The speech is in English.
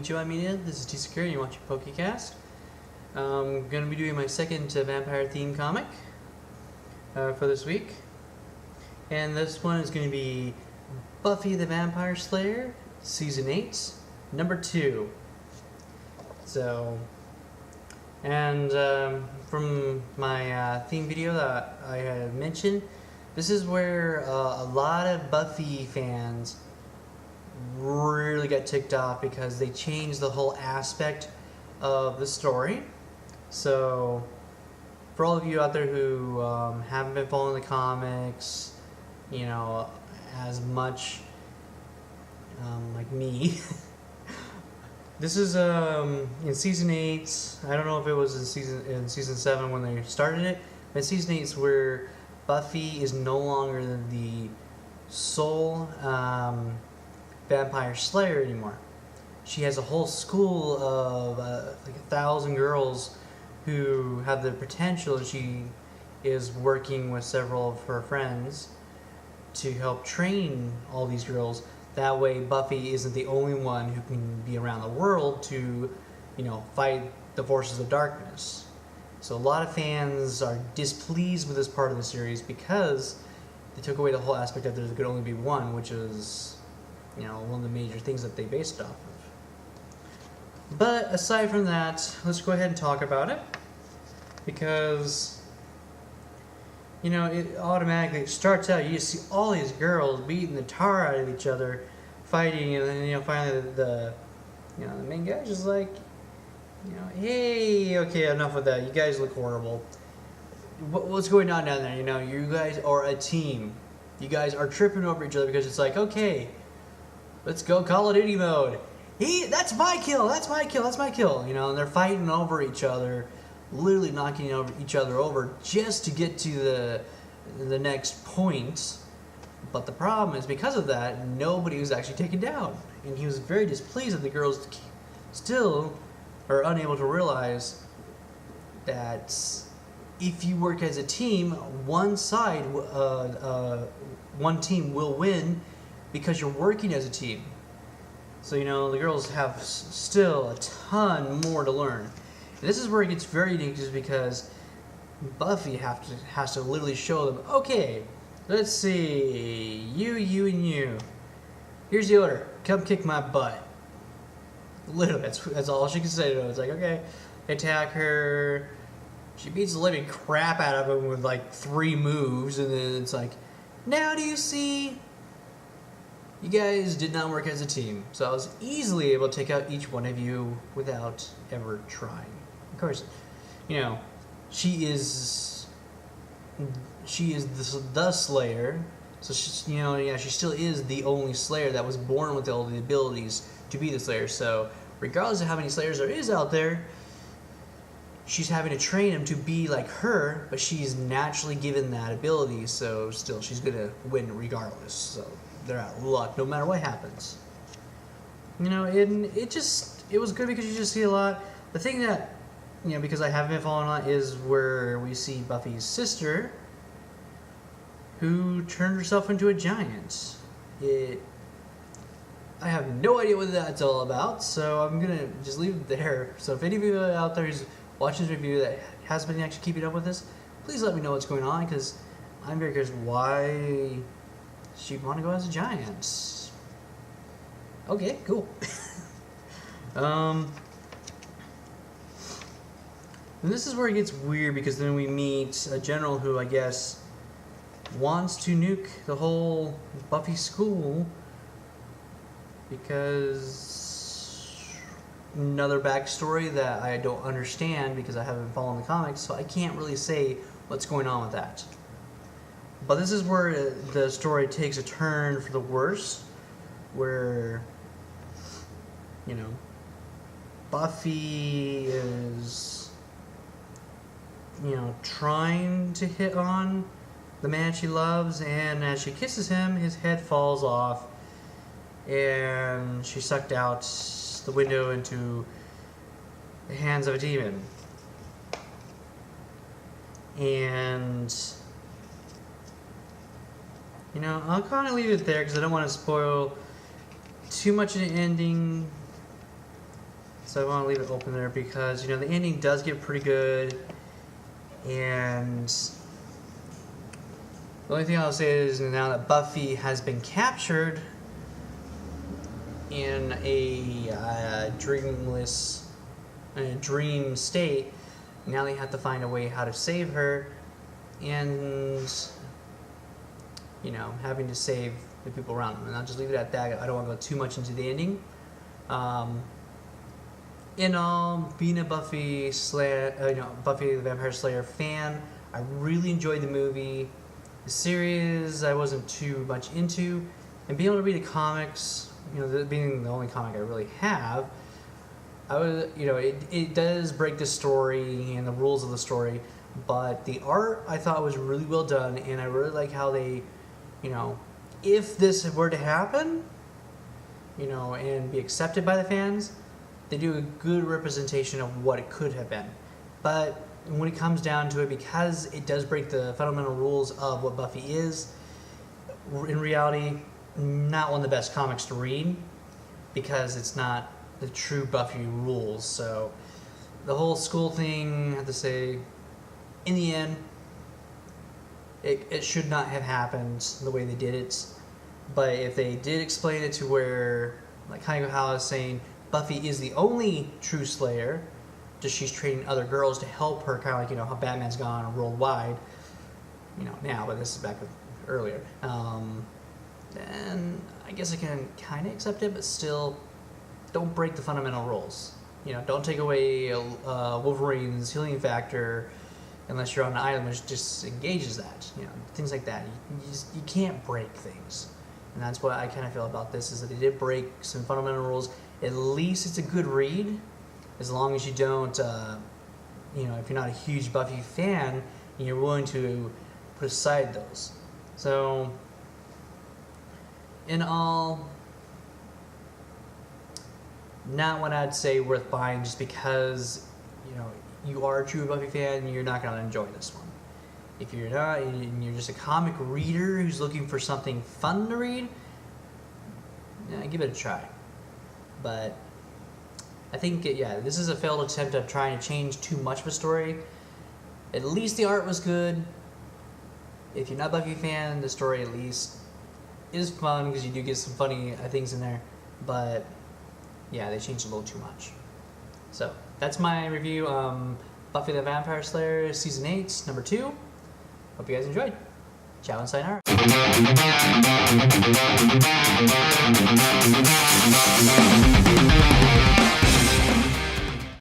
Konnichiwa media, this is T-Secure and you're watching PokeCast. I'm going to be doing my second vampire theme comic for this week. And this one is going to be Buffy the Vampire Slayer, Season 8, Number 2. So, and from my theme video that I had mentioned, this is where a lot of Buffy fans really got ticked off because they changed the whole aspect of the story. So, for all of you out there who haven't been following the comics, you know, as much like me, this is in season 8. I don't know if it was in season 7 when they started it, but season 8 is where Buffy is no longer the sole vampire slayer anymore. She has a whole school of like 1,000 girls who have the potential, and she is working with several of her friends to help train all these girls. That way Buffy isn't the only one who can be around the world to, you know, fight the forces of darkness. So a lot of fans are displeased with this part of the series because they took away the whole aspect that there could only be one, which is, you know, one of the major things that they based it off of. But aside from that, let's go ahead and talk about it, because, you know, it automatically starts out, you see all these girls beating the tar out of each other, fighting, and then, you know, finally the main guy's just like, you know, hey, okay, enough of that, you guys look horrible. What's going on down there? You know, you guys are a team. You guys are tripping over each other because it's like, okay, let's go Call of Duty mode. That's my kill, that's my kill, that's my kill. You know, and they're fighting over each other, literally knocking each other over just to get to the next point. But the problem is, because of that, nobody was actually taken down. And he was very displeased that the girls still are unable to realize that if you work as a team, one team will win because you're working as a team. So, you know, the girls have still a ton more to learn. And this is where it gets very unique, just because Buffy has to literally show them, okay, let's see, you, and you. Here's the order. Come kick my butt. Literally, that's all she can say to them. It's like, okay, attack her. She beats the living crap out of him with like 3 moves, and then it's like, now do you see? You guys did not work as a team, so I was easily able to take out each one of you without ever trying. Of course, you know, she is the Slayer, so she, you know, yeah, she still is the only Slayer that was born with all the abilities to be the Slayer. So regardless of how many Slayers there is out there, she's having to train them to be like her, but she's naturally given that ability, so still she's gonna win regardless. So they're out of luck no matter what happens. You know, and it was good because you just see a lot. The thing that, you know, because I haven't been following a lot, is where we see Buffy's sister, who turned herself into a giant. I have no idea what that's all about, so I'm gonna just leave it there. So if any of you out there who's watching this review that has been actually keeping up with this, please let me know what's going on, because I'm very curious why she'd want to go as a giant. Okay, cool. And this is where it gets weird, because then we meet a general who, I guess, wants to nuke the whole Buffy school because another backstory that I don't understand because I haven't been following the comics, so I can't really say what's going on with that. But this is where the story takes a turn for the worse, where, you know, Buffy is, you know, trying to hit on the man she loves, and as she kisses him, his head falls off, and she's sucked out the window into the hands of a demon. And, you know, I'll kind of leave it there because I don't want to spoil too much of the ending So I want to leave it open there because, the ending does get pretty good. And the only thing I'll say is now that Buffy has been captured in a dream state, now they have to find a way how to save her, and having to save the people around them. And I'll just leave it at that. I don't want to go too much into the ending. In all, being a Buffy the Vampire Slayer fan, I really enjoyed the movie. The series I wasn't too much into, and being able to read the comics, being the only comic I really have, it does break the story and the rules of the story, but the art I thought was really well done, and I really like how they, if this were to happen, and be accepted by the fans, they do a good representation of what it could have been. But when it comes down to it, because it does break the fundamental rules of what Buffy is, in reality, not one of the best comics to read, because it's not the true Buffy rules. So the whole school thing, I have to say, in the end, it should not have happened the way they did it. But if they did explain it to where, like kind of how I was saying, Buffy is the only true Slayer, just she's training other girls to help her, kind of like, how Batman's gone worldwide, now, but this is back earlier. Then I guess I can kind of accept it, but still, don't break the fundamental rules. Don't take away Wolverine's healing factor unless you're on an island which just engages that. Things like that. You can't break things. And that's what I kind of feel about this, is that they did break some fundamental rules. At least it's a good read, as long as you don't, if you're not a huge Buffy fan, and you're willing to put aside those. So, in all, not what I'd say worth buying just because, you are a true Buffy fan, you're not going to enjoy this one. If you're not, and you're just a comic reader who's looking for something fun to read, give it a try. But I think, this is a failed attempt at trying to change too much of a story. At least the art was good. If you're not a Buffy fan, the story at least is fun because you do get some funny things in there. But they changed a little too much. So that's my review. Buffy the Vampire Slayer Season 8, Number 2. Hope you guys enjoyed. Ciao and sayonara.